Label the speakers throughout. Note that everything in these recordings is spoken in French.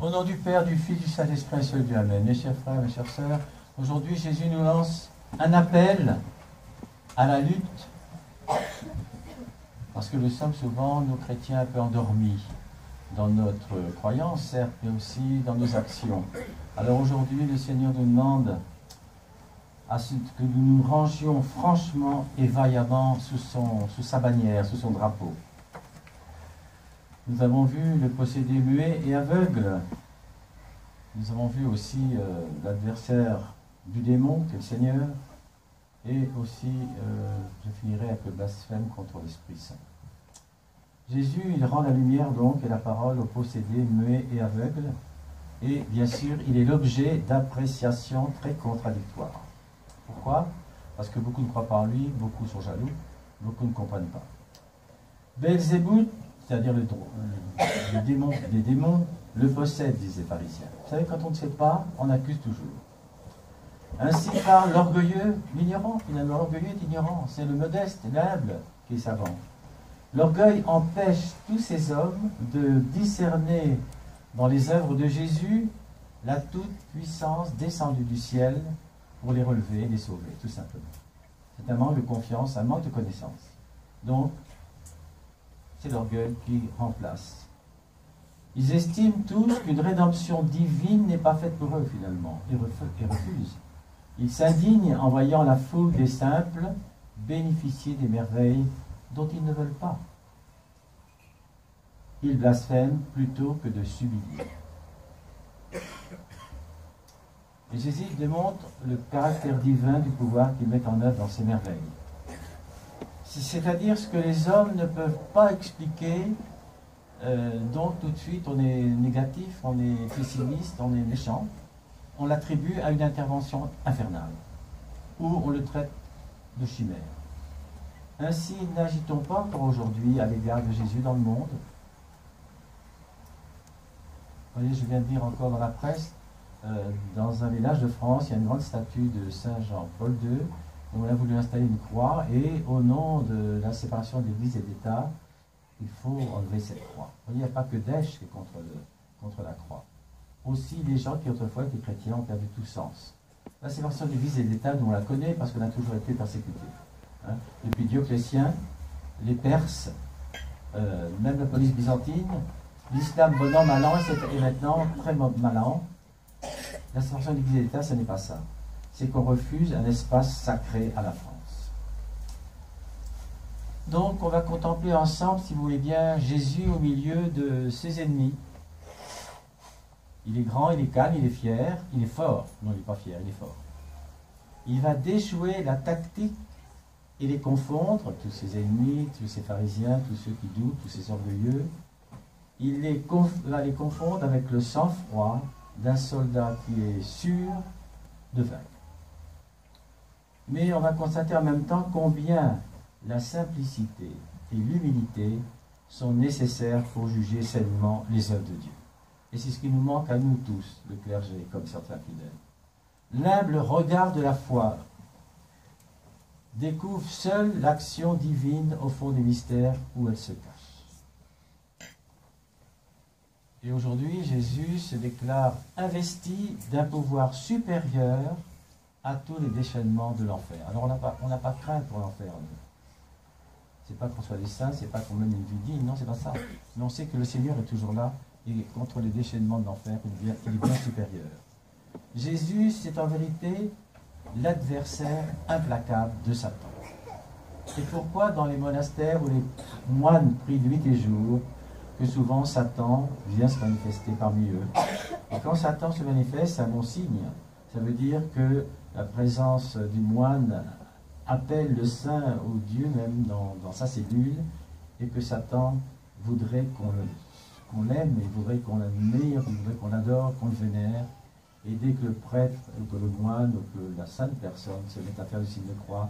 Speaker 1: Au nom du Père, du Fils, du Saint-Esprit, seul Dieu, Amen. Mes chers frères, mes chères sœurs, aujourd'hui Jésus nous lance un appel à la lutte, parce que nous sommes souvent, nous chrétiens, un peu endormis dans notre croyance, certes, mais aussi dans nos actions. Alors aujourd'hui, le Seigneur nous demande à ce que nous nous rangions franchement et vaillamment sous sa bannière, sous son drapeau. Nous avons vu le possédé muet et aveugle. Nous avons vu aussi l'adversaire du démon, qui est le Seigneur, et aussi, je finirai avec le blasphème contre l'Esprit Saint. Jésus, il rend la lumière donc et la parole au possédé muet et aveugle, et bien sûr, il est l'objet d'appréciations très contradictoires. Pourquoi? Parce que beaucoup ne croient pas en lui, beaucoup sont jaloux, beaucoup ne comprennent pas. Belzébuth, c'est-à-dire le démon des démons, le possède, disent les pharisiens. Vous savez, quand on ne sait pas, on accuse toujours. Ainsi parle l'orgueilleux, l'ignorant, finalement. L'orgueilleux est ignorant. C'est le modeste, l'humble qui est savant. L'orgueil empêche tous ces hommes de discerner dans les œuvres de Jésus la toute-puissance descendue du ciel pour les relever et les sauver, tout simplement. C'est un manque de confiance, un manque de connaissance. Donc, c'est l'orgueil qui remplace. Ils estiment tous qu'une rédemption divine n'est pas faite pour eux, finalement, et refusent. Ils s'indignent en voyant la foule des simples bénéficier des merveilles dont ils ne veulent pas. Ils blasphèment plutôt que de s'humilier. Et Jésus démontre le caractère divin du pouvoir qu'il met en œuvre dans ces merveilles. C'est-à-dire ce que les hommes ne peuvent pas expliquer, donc tout de suite on est négatif, on est pessimiste, on est méchant, on l'attribue à une intervention infernale, ou on le traite de chimère. Ainsi, n'agit-on pas encore aujourd'hui à l'égard de Jésus dans le monde? Vous voyez, je viens de dire encore dans la presse, dans un village de France, il y a une grande statue de Saint Jean-Paul II, où on a voulu installer une croix, et au nom de la séparation de l'Église et de l'État, il faut enlever cette croix. Vous voyez, il n'y a pas que Daesh qui est contre la croix. Aussi, les gens qui autrefois étaient chrétiens ont perdu tout sens. La séparation de l'Église et de l'État, nous on la connaît parce qu'on a toujours été persécutés. Hein? Depuis Dioclétien, les Perses, même la police byzantine, l'islam bon an, mal an, et maintenant très mal an. La séparation de l'Église et de l'État, ce n'est pas ça. C'est qu'on refuse un espace sacré à la France. Donc, on va contempler ensemble, si vous voulez bien, Jésus au milieu de ses ennemis. Il est grand, il est calme, il est fier, il est fort. Non, il n'est pas fier, il est fort. Il va déjouer la tactique et les confondre, tous ses ennemis, tous ces pharisiens, tous ceux qui doutent, tous ces orgueilleux. Il va les confondre avec le sang-froid d'un soldat qui est sûr de vaincre. Mais on va constater en même temps combien la simplicité et l'humilité sont nécessaires pour juger sainement les œuvres de Dieu. Et c'est ce qui nous manque à nous tous, le clergé, comme certains fidèles. L'humble regard de la foi découvre seule l'action divine au fond des mystères où elle se cache. Et aujourd'hui, Jésus se déclare investi d'un pouvoir supérieur à tous les déchaînements de l'enfer. Alors on n'a pas de crainte pour l'enfer. C'est pas qu'on soit des saints, c'est pas qu'on mène une vie digne, non, c'est pas ça. Mais on sait que le Seigneur est toujours là et contre les déchaînements de l'enfer, il est bien supérieur. Jésus, c'est en vérité l'adversaire implacable de Satan. C'est pourquoi dans les monastères où les moines prient nuit et jour, que souvent Satan vient se manifester parmi eux. Et quand Satan se manifeste, c'est un bon signe. Ça veut dire que la présence du moine appelle le saint au Dieu même dans sa cellule, et que Satan voudrait qu'on l'aime, il voudrait qu'on l'admire, il voudrait qu'on l'adore, qu'on le vénère. Et dès que le prêtre, ou que le moine, ou que la sainte personne se met à faire le signe de croix,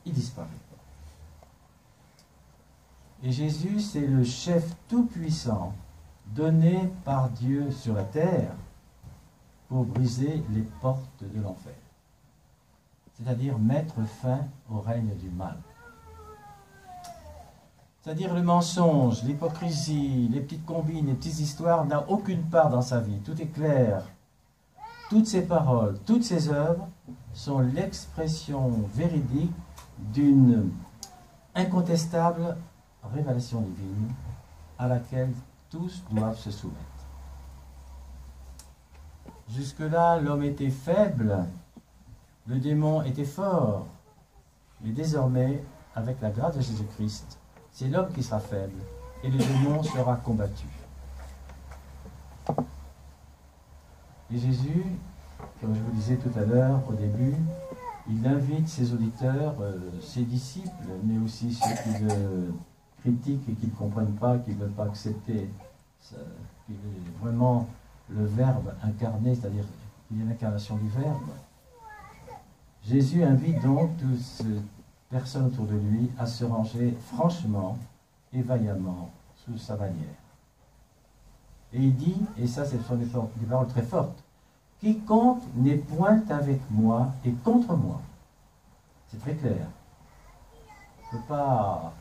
Speaker 1: il disparaît. Et Jésus, c'est le chef tout-puissant donné par Dieu sur la terre pour briser les portes de l'enfer. C'est-à-dire mettre fin au règne du mal. Vous C'est-à-dire le mensonge, l'hypocrisie, les petites combines, les petites histoires, n'a aucune part dans sa vie. Tout est clair. Toutes ses paroles, toutes ses œuvres sont l'expression véridique d'une incontestable révélation divine à laquelle tous doivent se soumettre. Jusque-là, l'homme était faible, le démon était fort, mais désormais, avec la grâce de Jésus-Christ, c'est l'homme qui sera faible et le démon sera combattu. Et Jésus, comme je vous disais tout à l'heure, au début, il invite ses auditeurs, ses disciples, mais aussi ceux qui le critiquent et qui ne comprennent pas, qui ne veulent pas accepter vraiment le Verbe incarné, c'est-à-dire qu'il est l'incarnation du Verbe. Jésus invite donc toutes ces personnes autour de lui à se ranger franchement et vaillamment sous sa bannière. Et il dit, et ça ce sont des paroles très fortes, « Quiconque n'est point avec moi et contre moi ». C'est très clair. On ne peut pas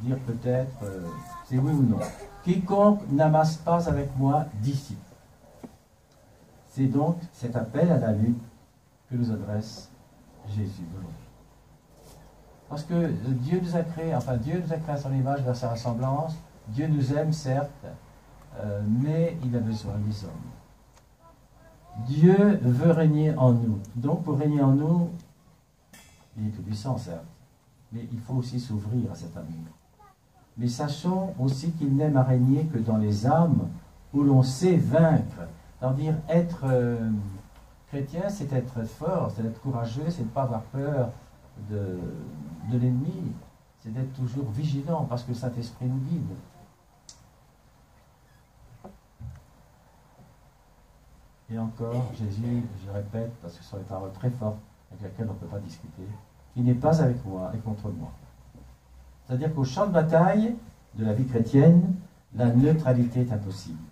Speaker 1: dire peut-être c'est oui ou non. « Quiconque n'amasse pas avec moi disciple ». C'est donc cet appel à la lutte que nous adresse Jésus aujourd'hui. Parce que Dieu nous a créés, Dieu nous a créés à son image, vers sa ressemblance. Dieu nous aime, certes, mais il a besoin des hommes. Dieu veut régner en nous. Donc, pour régner en nous, il est tout puissant, certes, mais il faut aussi s'ouvrir à cet amour. Mais sachons aussi qu'il n'aime à régner que dans les âmes où l'on sait vaincre. C'est-à-dire, être chrétien, c'est être fort, c'est être courageux, c'est ne pas avoir peur de l'ennemi, c'est d'être toujours vigilant parce que le Saint-Esprit nous guide. Et encore, Jésus, je répète, parce que ce sont des paroles très fortes avec lesquelles on ne peut pas discuter, il n'est pas avec moi et contre moi. C'est-à-dire qu'au champ de bataille de la vie chrétienne, la neutralité est impossible.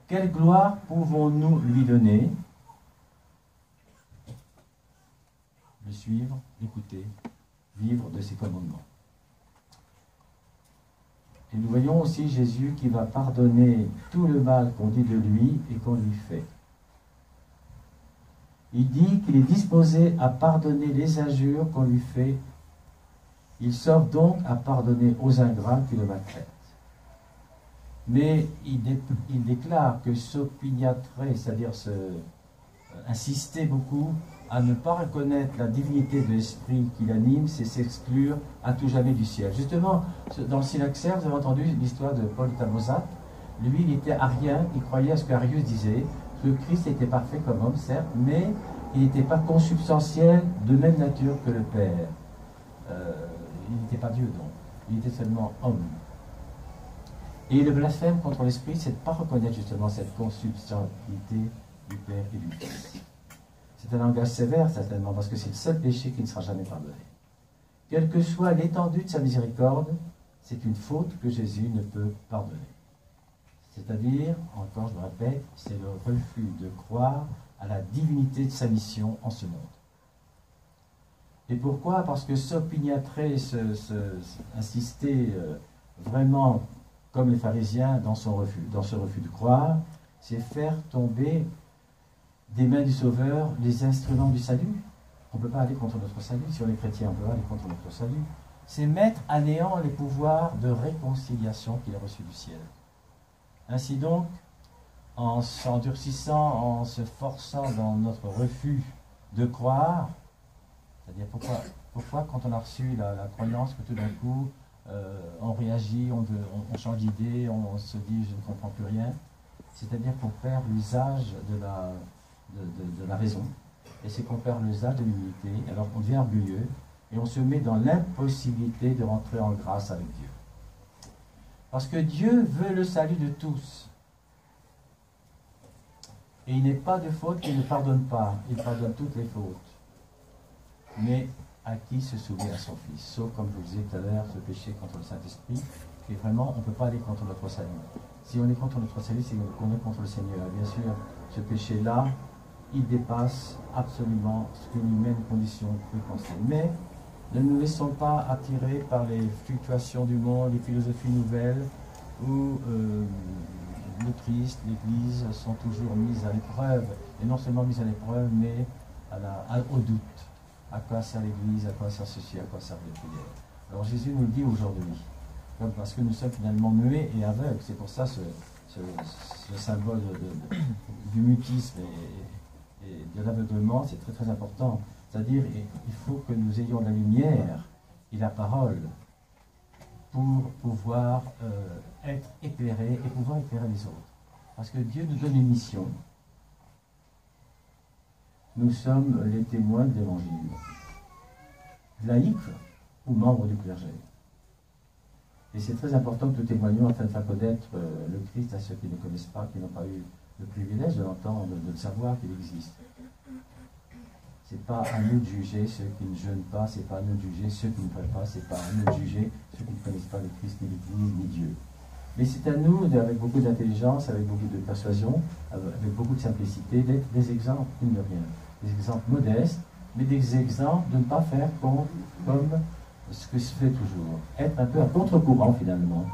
Speaker 1: Quelle gloire pouvons-nous lui donner? Le suivre, l'écouter, vivre de ses commandements. Et nous voyons aussi Jésus qui va pardonner tout le mal qu'on dit de lui et qu'on lui fait. Il dit qu'il est disposé à pardonner les injures qu'on lui fait. Il sort donc à pardonner aux ingrats qui le maltraitent. Mais il déclare que s'opiniâtrer, c'est-à-dire insister beaucoup à ne pas reconnaître la divinité de l'esprit qui l'anime, c'est s'exclure à tout jamais du ciel. Justement, dans le Synaxaire, vous avez entendu l'histoire de Paul Tamosat. Lui, il était arien, il croyait à ce qu'Arius disait, que Christ était parfait comme homme, certes, mais il n'était pas consubstantiel de même nature que le Père. Il n'était pas Dieu, donc. Il était seulement homme. Et le blasphème contre l'esprit, c'est de ne pas reconnaître justement cette consubstantialité du Père et du Fils. C'est un langage sévère, certainement, parce que c'est le seul péché qui ne sera jamais pardonné. Quelle que soit l'étendue de sa miséricorde, c'est une faute que Jésus ne peut pardonner. C'est-à-dire, encore je le répète, c'est le refus de croire à la divinité de sa mission en ce monde. Et pourquoi? Parce que s'opiniâtrer, insister vraiment comme les pharisiens dans ce refus de croire, c'est faire tomber des mains du Sauveur les instruments du salut. On ne peut pas aller contre notre salut. Si on est chrétien, on peut pas aller contre notre salut. C'est mettre à néant les pouvoirs de réconciliation qu'il a reçus du ciel. Ainsi donc, en s'endurcissant, en se forçant dans notre refus de croire, c'est-à-dire pourquoi quand on a reçu la croyance que tout d'un coup on réagit, on change d'idée, on se dit je ne comprends plus rien, c'est-à-dire qu'on perd l'usage de la raison, et c'est qu'on perd l'usage de l'humilité, alors on devient orgueilleux, et on se met dans l'impossibilité de rentrer en grâce avec Dieu. Parce que Dieu veut le salut de tous. Et il n'est pas de faute qu'il ne pardonne pas, il pardonne toutes les fautes. Mais à qui se souvient à son Fils? Sauf, comme je vous disais tout à l'heure, ce péché contre le Saint-Esprit, et vraiment, on ne peut pas aller contre notre salut. Si on est contre notre salut, c'est qu'on est contre le Seigneur. Et bien sûr, ce péché-là, il dépasse absolument ce qu'une humaine condition peut penser. Mais Ne nous laissons pas attirer par les fluctuations du monde, les philosophies nouvelles, où le Christ, l'Église sont toujours mises à l'épreuve, et non seulement mises à l'épreuve, mais au doute. À quoi sert l'Église, à quoi sert ceci, à quoi sert les prières. Alors Jésus nous le dit aujourd'hui, parce que nous sommes finalement muets et aveugles. C'est pour ça ce symbole du mutisme et de l'aveuglement, c'est très très important. C'est-à-dire il faut que nous ayons la lumière et la parole pour pouvoir être éclairés et pouvoir éclairer les autres. Parce que Dieu nous donne une mission. Nous sommes les témoins de l'Évangile, laïcs ou membres du clergé. Et c'est très important que nous témoignions afin de faire connaître le Christ à ceux qui ne connaissent pas, qui n'ont pas eu le privilège de l'entendre, de le savoir qu'il existe. C'est pas à nous de juger ceux qui ne jeûnent pas, c'est pas à nous de juger ceux qui ne prient pas, c'est pas à nous de juger ceux qui ne connaissent pas le Christ, ni l'Église, ni Dieu. Mais c'est à nous, avec beaucoup d'intelligence, avec beaucoup de persuasion, avec beaucoup de simplicité, d'être des exemples, mine de rien. Des exemples modestes, mais des exemples de ne pas faire comme ce que se fait toujours. Être un peu à contre-courant finalement.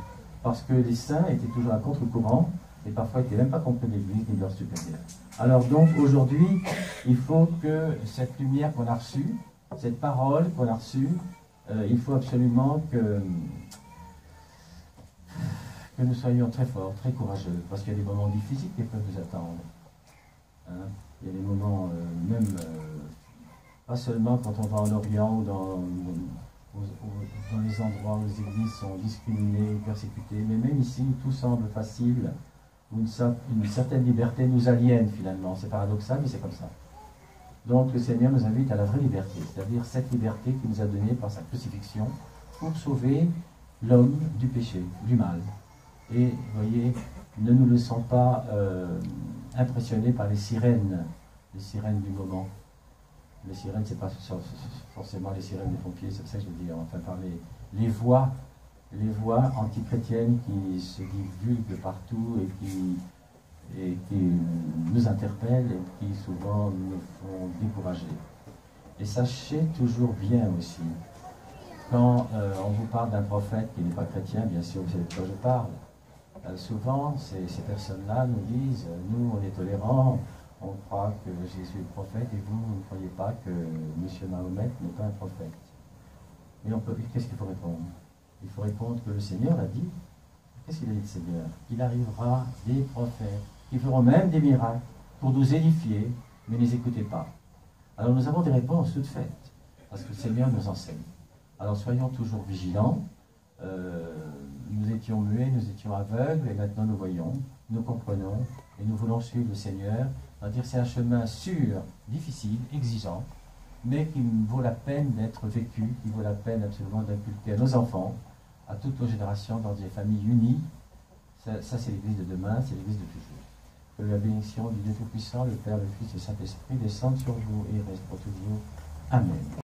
Speaker 1: Parce que les saints étaient toujours à contre-courant, et parfois n'étaient même pas compris de l'Église ni de leur supérieur. Alors donc aujourd'hui, il faut que cette lumière qu'on a reçue, cette parole qu'on a reçue, il faut absolument que nous soyons très forts, très courageux, parce qu'il y a des moments difficiles qui peuvent nous attendre. Hein? Il y a des moments, pas seulement quand on va en Orient ou dans les endroits où les églises sont discriminées, persécutées, mais même ici où tout semble facile, où une certaine liberté nous aliène finalement. C'est paradoxal, mais c'est comme ça. Donc le Seigneur nous invite à la vraie liberté, c'est-à-dire cette liberté qu'il nous a donnée par sa crucifixion pour sauver l'homme du péché, du mal. Et vous voyez, ne nous laissons pas impressionnés par les sirènes du moment. Les sirènes, c'est pas forcément les sirènes des pompiers, c'est ça que je veux dire, enfin par les voix antichrétiennes qui se divulguent partout et qui nous interpellent et qui souvent nous font décourager. Et sachez toujours bien aussi, quand on vous parle d'un prophète qui n'est pas chrétien, bien sûr, vous savez de quoi je parle, souvent ces personnes-là nous disent, nous on est tolérants, on croit que Jésus est prophète et vous ne croyez pas que M. Mahomet n'est pas un prophète. Mais qu'est-ce qu'il faut répondre? Il faut répondre que le Seigneur a dit, qu'est-ce qu'il a dit le Seigneur? Il arrivera des prophètes qui feront même des miracles pour nous édifier, mais ne les écoutez pas. Alors nous avons des réponses toutes faites, parce que le Seigneur nous enseigne. Alors soyons toujours vigilants. Nous étions muets, nous étions aveugles, et maintenant nous voyons, nous comprenons, et nous voulons suivre le Seigneur. C'est-à-dire c'est un chemin sûr, difficile, exigeant, mais qui vaut la peine d'être vécu, qui vaut la peine absolument d'inculquer à nos enfants, à toutes nos générations, dans des familles unies. Ça c'est l'Église de demain, c'est l'Église de toujours. Que la bénédiction du Dieu Tout-Puissant, le Père, le Fils et le Saint-Esprit descende sur vous et reste pour toujours. Amen.